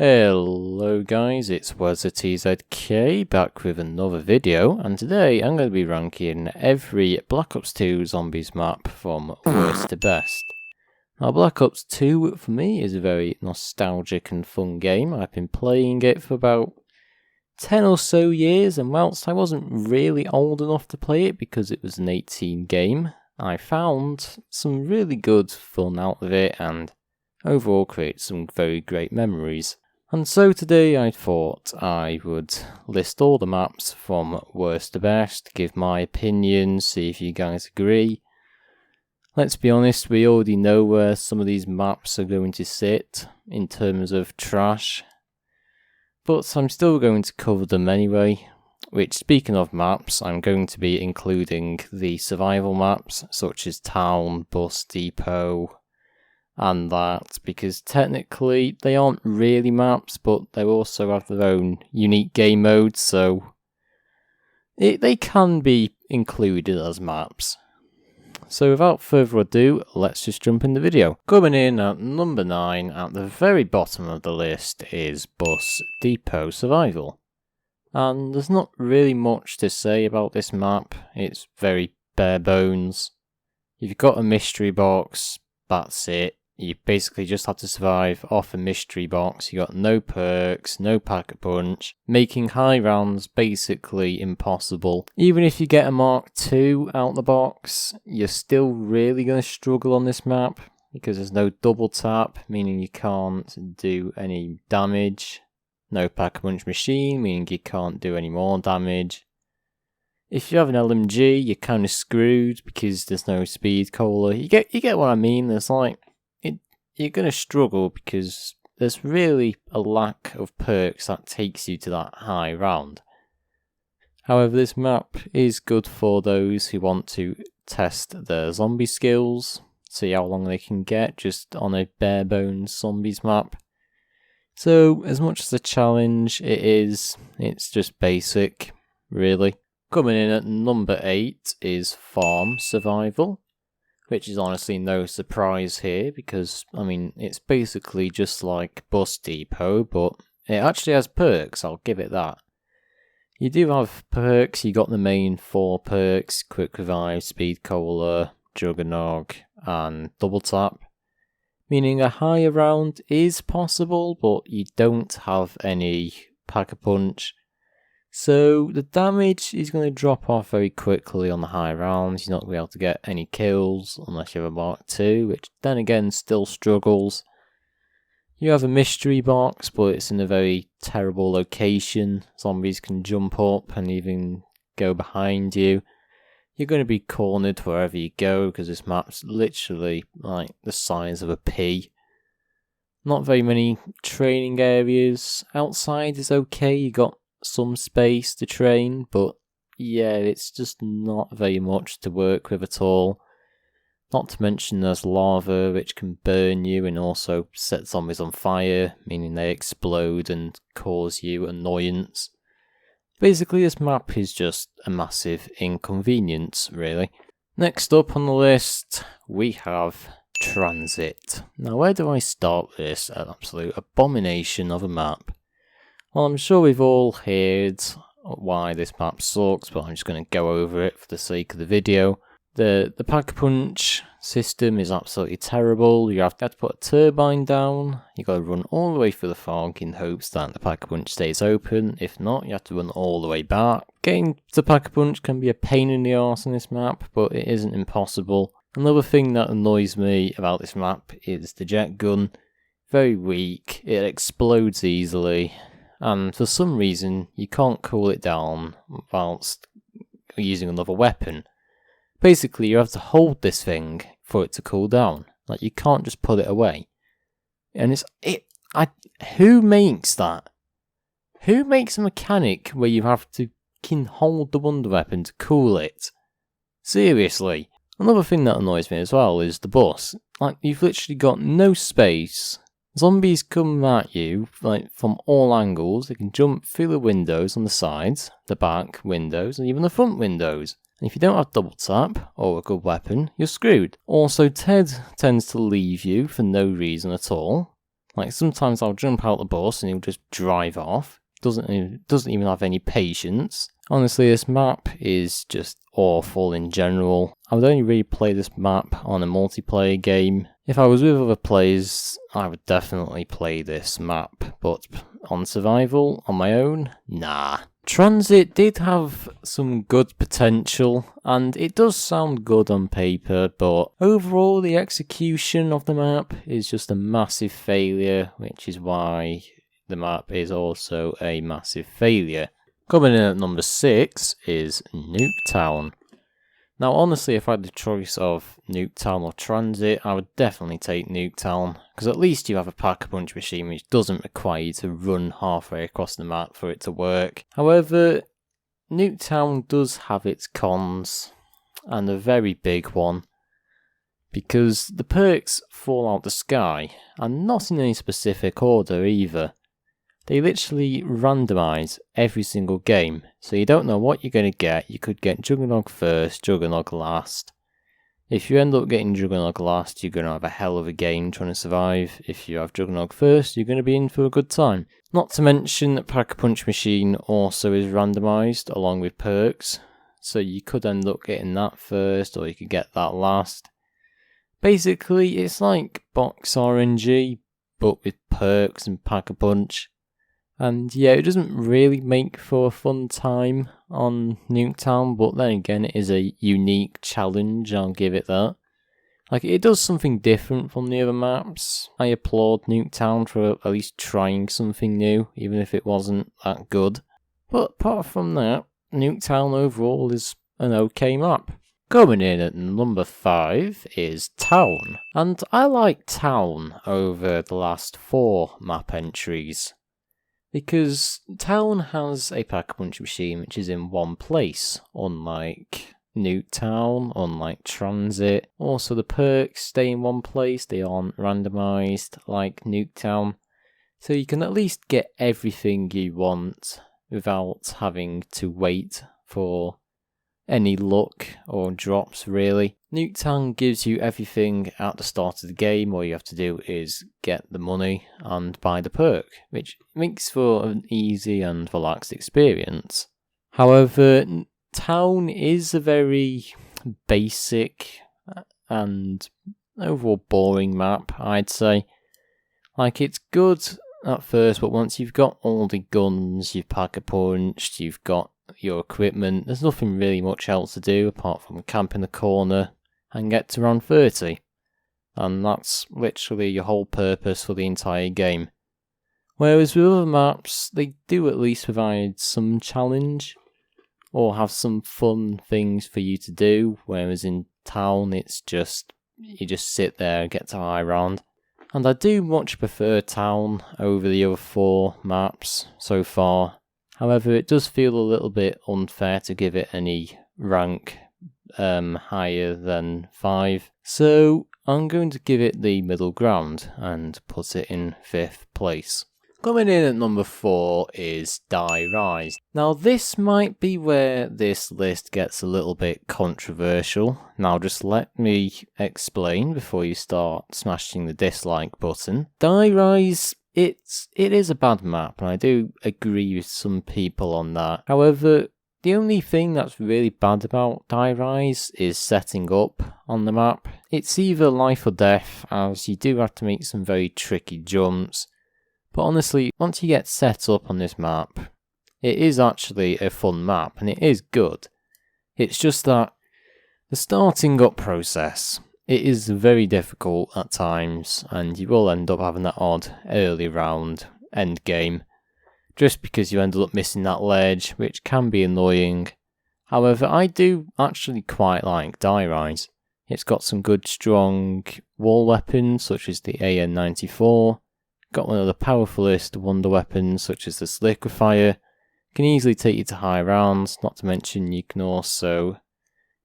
Hello guys, it's TZK back with another video, and today I'm going to be ranking every Black Ops 2 Zombies map from worst to best. Now Black Ops 2 for me is a very nostalgic and fun game. I've been playing it for about 10 or so years, and whilst I wasn't really old enough to play it because it was an 18 game, I found some really good fun out of it and overall create some very great memories. And so today I thought I would list all the maps from worst to best, give my opinion, see if you guys agree. Let's be honest, we already know where some of these maps are going to sit in terms of trash, but I'm still going to cover them anyway, which, speaking of maps, I'm going to be including the survival maps such as Town, Bus Depo, and that, because technically they aren't really maps, but they also have their own unique game modes, so they can be included as maps. So without further ado, let's just jump in the video. Coming in at number 9, at the very bottom of the list, is Bus Depo Survival. And there's not really much to say about this map, it's very bare bones. You've got a mystery box, that's it. You basically just have to survive off a mystery box. You got no perks, no pack-a-punch, making high rounds basically impossible. Even if you get a Mark II out the box, you're still really going to struggle on this map because there's no double tap, meaning you can't do any damage. No pack-a-punch machine, meaning you can't do any more damage. If you have an LMG, you're kind of screwed because there's no speed cola. You get what I mean. There's like, you're going to struggle because there's really a lack of perks that takes you to that high round. However, this map is good for those who want to test their zombie skills, see how long they can get just on a bare bones zombies map. So, as much as a challenge it is, it's just basic, really. Coming in at number 8 is Farm Survival, which is honestly no surprise here because, I mean, it's basically just like Bus Depo, but it actually has perks, I'll give it that. You do have perks, you got the main 4 perks, Quick Revive, Speed Cola, Juggernog, and Double Tap, meaning a higher round is possible, but you don't have any Pack-a-Punch. So the damage is going to drop off very quickly on the high rounds. You're not going to be able to get any kills unless you have a Mark II, which then again still struggles. You have a mystery box, but it's in a very terrible location. Zombies can jump up and even go behind you. You're going to be cornered wherever you go because this map's literally like the size of a pea. Not very many training areas. Outside is okay, you got some space to train, but yeah, it's just not very much to work with at all. Not to mention there's lava which can burn you and also set zombies on fire, meaning they explode and cause you annoyance. Basically this map is just a massive inconvenience, really. Next up on the list we have Tranzit. Now where do I start this? An absolute abomination of a map. Well, I'm sure we've all heard why this map sucks, but I'm just going to go over it for the sake of the video. The Pack-a-Punch system is absolutely terrible. You have to put a turbine down, you got to run all the way through the fog in hopes that the Pack-a-Punch stays open. If not, you have to run all the way back. Getting to Pack-a-Punch can be a pain in the arse on this map, but it isn't impossible. Another thing that annoys me about this map is the jet gun. Very weak, it explodes easily. And for some reason, you can't cool it down whilst using another weapon. Basically, you have to hold this thing for it to cool down. Like, you can't just put it away. And who makes that? Who makes a mechanic where you have to hold the wonder weapon to cool it? Seriously. Another thing that annoys me as well is the bus. Like, you've literally got no space. Zombies come at you like from all angles. They can jump through the windows on the sides, the back windows, and even the front windows. And if you don't have double tap or a good weapon, you're screwed. Also, Ted tends to leave you for no reason at all. Like sometimes I'll jump out the bus and he'll just drive off. Doesn't even have any patience. Honestly, this map is just awful in general. I would only really play this map on a multiplayer game. If I was with other players, I would definitely play this map, but on survival, on my own, nah. Tranzit did have some good potential, and it does sound good on paper, but overall the execution of the map is just a massive failure, which is why the map is also a massive failure. Coming in at number 6 is Nuketown. Now honestly, if I had the choice of Nuketown or Tranzit, I would definitely take Nuketown, because at least you have a Pack-a-Punch machine which doesn't require you to run halfway across the map for it to work. However, Nuketown does have its cons, and a very big one, because the perks fall out the sky, and not in any specific order either. They literally randomise every single game, so you don't know what you're going to get. You could get Juggernog first, Juggernog last. If you end up getting Juggernog last, you're going to have a hell of a game trying to survive. If you have Juggernog first, you're going to be in for a good time. Not to mention that Pack-a-Punch machine also is randomised along with perks, so you could end up getting that first, or you could get that last. Basically, it's like box RNG, but with perks and Pack-a-Punch. And yeah, it doesn't really make for a fun time on Nuketown, but then again, it is a unique challenge, I'll give it that. Like, it does something different from the other maps. I applaud Nuketown for at least trying something new, even if it wasn't that good. But apart from that, Nuketown overall is an okay map. Coming in at number 5 is Town. And I like Town over the last 4 map entries, because Town has a Pack-a-Punch machine which is in one place, unlike Nuketown, unlike Tranzit. Also, the perks stay in one place, they aren't randomised like Nuketown. So you can at least get everything you want without having to wait for any luck or drops, really. Nuketown gives you everything at the start of the game. All you have to do is get the money and buy the perk, which makes for an easy and relaxed experience. However, Town is a very basic and overall boring map, I'd say. Like, it's good at first, but once you've got all the guns, you've Pack-a-Punched, you've got your equipment, there's nothing really much else to do apart from camp in the corner and get to round 30. And that's literally your whole purpose for the entire game. Whereas with other maps, they do at least provide some challenge, or have some fun things for you to do, whereas in Town it's just, you just sit there and get to high round. And I do much prefer Town over the other 4 maps so far. However, it does feel a little bit unfair to give it any rank higher than 5. So I'm going to give it the middle ground and put it in 5th place. Coming in at number 4 is Die Rise. Now this might be where this list gets a little bit controversial. Now just let me explain before you start smashing the dislike button. Die Rise, it is a bad map, and I do agree with some people on that. However, the only thing that's really bad about Die Rise is setting up on the map. It's either life or death, as you do have to make some very tricky jumps. But honestly, once you get set up on this map, it is actually a fun map, and it is good. It's just that the starting up process, it is very difficult at times, and you will end up having that odd early round end game, just because you ended up missing that ledge, which can be annoying. However, I do actually quite like Die Rise. It's got some good strong wall weapons, such as the AN-94, got one of the powerfulest wonder weapons, such as the Liquefier, can easily take you to high rounds, not to mention you can also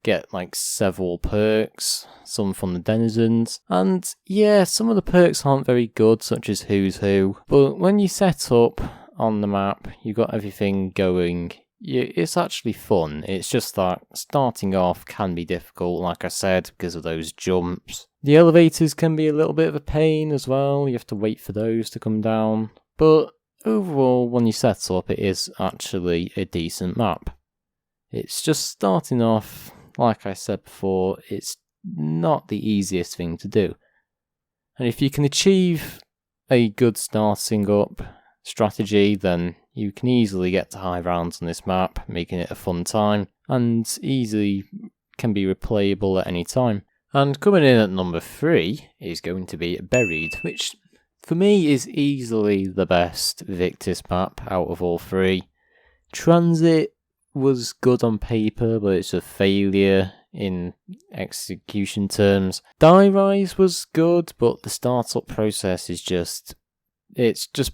get like several perks, some from the denizens, and yeah, some of the perks aren't very good, such as Who's Who, but when you set up on the map, you've got everything going, it's actually fun. It's just that starting off can be difficult, like I said, because of those jumps. The elevators can be a little bit of a pain as well. You have to wait for those to come down. But overall, when you set up, it is actually a decent map. It's just starting off, like I said before, it's not the easiest thing to do. And if you can achieve a good starting up strategy, then you can easily get to high rounds on this map, making it a fun time, and easily can be replayable at any time. And coming in at number 3 is going to be Buried, which for me is easily the best Victus map out of all 3. Tranzit was good on paper, but it's a failure in execution terms. Die Rise was good, but the startup process is just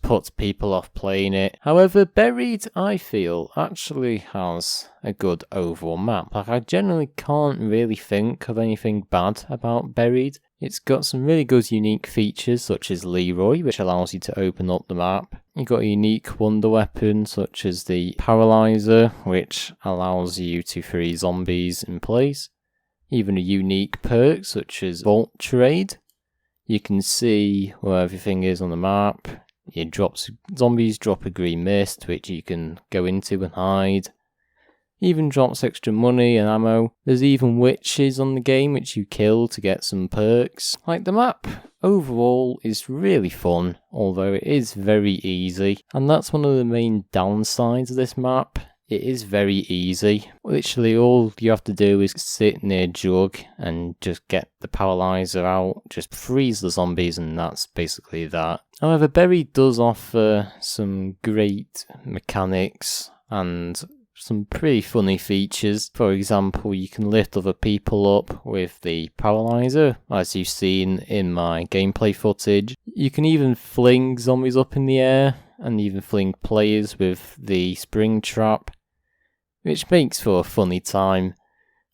puts people off playing it. However, Buried, I feel, actually has a good overall map. Like, I generally can't really think of anything bad about Buried. It's got some really good unique features, such as Leroy, which allows you to open up the map. You've got a unique wonder weapon, such as the Paralyzer, which allows you to freeze zombies in place. Even a unique perk, such as Vault Trade. You can see where everything is on the map. Zombies drop a green mist, which you can go into and hide. Even drops extra money and ammo. There's even witches on the game, which you kill to get some perks. Like, the map overall is really fun, although it is very easy. And that's one of the main downsides of this map. It is very easy. Literally all you have to do is sit near Jug and just get the Paralyzer out, just freeze the zombies, and that's basically that. However, Buried does offer some great mechanics and some pretty funny features. For example, you can lift other people up with the Paralyzer, as you've seen in my gameplay footage. You can even fling zombies up in the air, and even fling players with the Spring Trap, which makes for a funny time.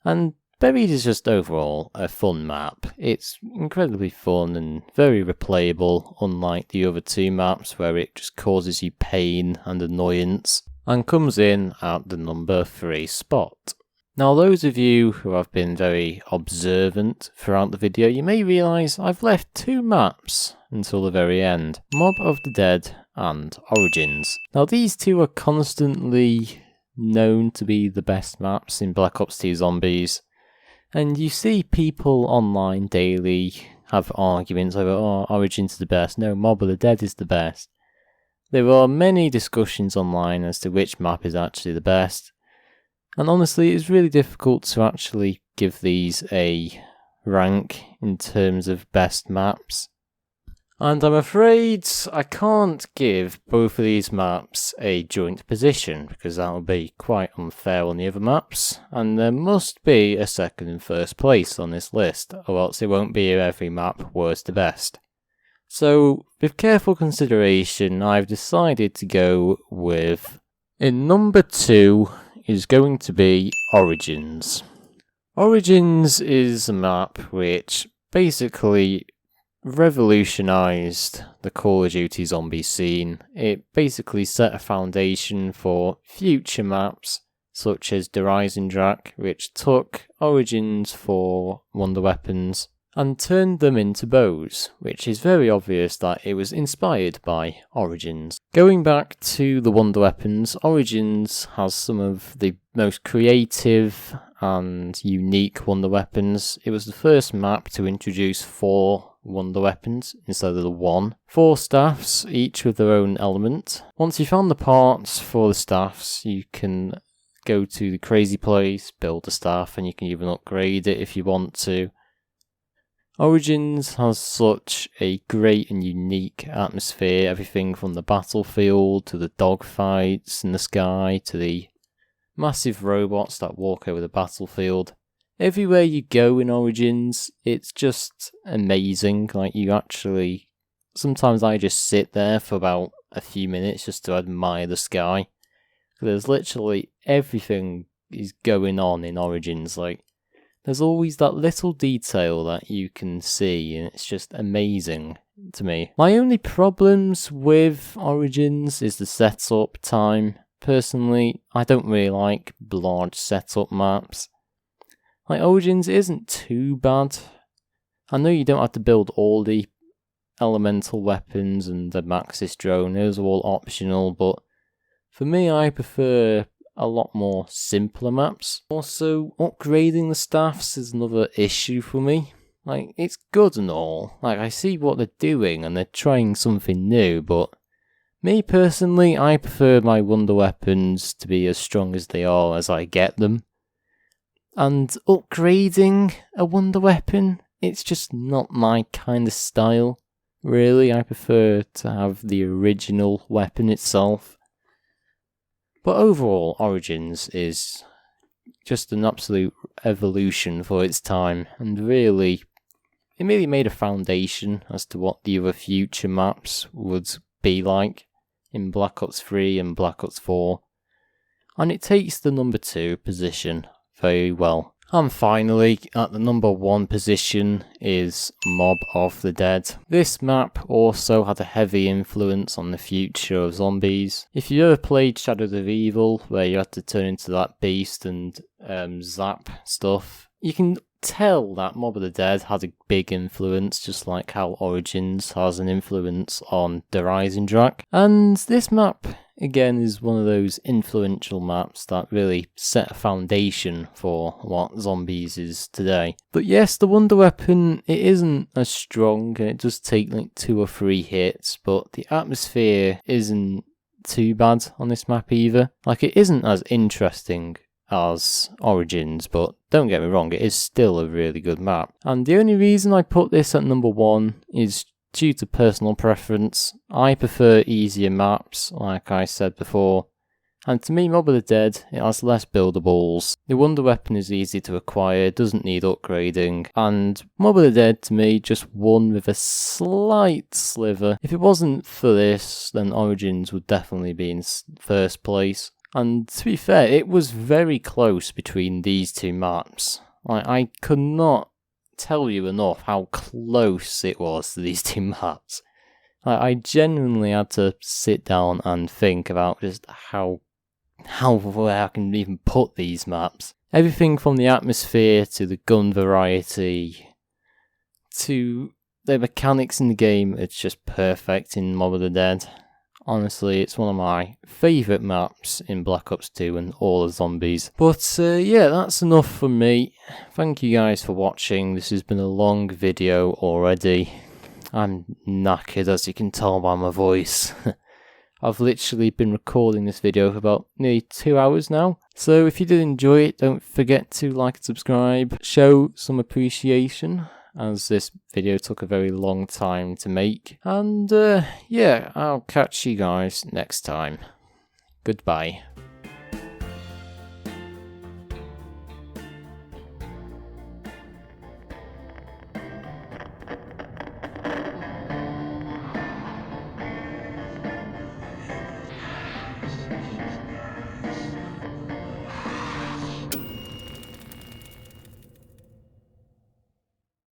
And Buried is just overall a fun map. It's incredibly fun and very replayable, unlike the other 2 maps where it just causes you pain and annoyance, and comes in at the number 3 spot. Now, those of you who have been very observant throughout the video, you may realise I've left 2 maps until the very end: Mob of the Dead and Origins. Now, these 2 are constantly known to be the best maps in Black Ops 2 Zombies, and you see people online daily have arguments over, oh, Origins is the best, no, Mob of the Dead is the best. There are many discussions online as to which map is actually the best, and honestly it's really difficult to actually give these a rank in terms of best maps. And I'm afraid I can't give both of these maps a joint position, because that would be quite unfair on the other maps, and there must be a second and first place on this list, or else it won't be every map worst to best. So, with careful consideration, I've decided to go with, in number 2 is going to be Origins. Origins is a map which basically revolutionised the Call of Duty zombie scene. It basically set a foundation for future maps such as Der Eisendrache, which took Origins for wonder weapons and turned them into bows, which is very obvious that it was inspired by Origins. Going back to the wonder weapons, Origins has some of the most creative and unique wonder weapons. It was the first map to introduce 4 wonder weapons instead of the 1. 4 staffs, each with their own element. Once you found the parts for the staffs, you can go to the crazy place, build a staff, and you can even upgrade it if you want to. Origins has such a great and unique atmosphere, everything from the battlefield to the dogfights in the sky to the massive robots that walk over the battlefield. Everywhere you go in Origins, it's just amazing. Like, you actually... sometimes I just sit there for about a few minutes just to admire the sky. There's literally everything is going on in Origins. Like, there's always that little detail that you can see, and it's just amazing to me. My only problems with Origins is the setup time. personally, I don't really like large setup maps. Like Origins isn't too bad. I know you don't have to build all the elemental weapons and the Maxis drone, those are all optional, but for me I prefer a lot more simpler maps. Also, upgrading the staffs is another issue for me. Like, it's good and all, like I see what they're doing and they're trying something new, but me personally, I prefer my wonder weapons to be as strong as they are as I get them. And upgrading a wonder weapon, it's just not my kind of style. Really, I prefer to have the original weapon itself. But overall, Origins is just an absolute evolution for its time, and really, it really made a foundation as to what the other future maps would be like in Black Ops 3 and Black Ops 4. And it takes the number 2 position very well. And finally, at the number 1 position is Mob of the Dead. This map also had a heavy influence on the future of zombies. If you ever played Shadows of Evil, where you had to turn into that beast and zap stuff, you can tell that Mob of the Dead had a big influence, just like how Origins has an influence on the Rising Track. And this map, again, is one of those influential maps that really set a foundation for what zombies is today. But yes, the wonder weapon, it isn't as strong, and it does take like 2 or 3 hits, but the atmosphere isn't too bad on this map either. Like, it isn't as interesting as Origins, but don't get me wrong, it is still a really good map. And the only reason I put this at number 1 is due to personal preference. I prefer easier maps, like I said before, and to me Mob of the Dead, it has less buildables, the wonder weapon is easy to acquire, doesn't need upgrading, and Mob of the Dead to me just won with a slight sliver. If it wasn't for this, then Origins would definitely be in first place. And to be fair, it was very close between these two maps. Like, I could not tell you enough how close it was to these two maps. Like, I genuinely had to sit down and think about just where I can even put these maps. Everything from the atmosphere to the gun variety to the mechanics in the game, it's just perfect in Mob of the Dead. Honestly, it's one of my favourite maps in Black Ops 2 and all of zombies. But yeah, that's enough from me. Thank you guys for watching. This has been a long video already. I'm knackered, as you can tell by my voice. I've literally been recording this video for about nearly 2 hours now. So if you did enjoy it, don't forget to like and subscribe. Show some appreciation, as this video took a very long time to make. And yeah, I'll catch you guys next time. Goodbye.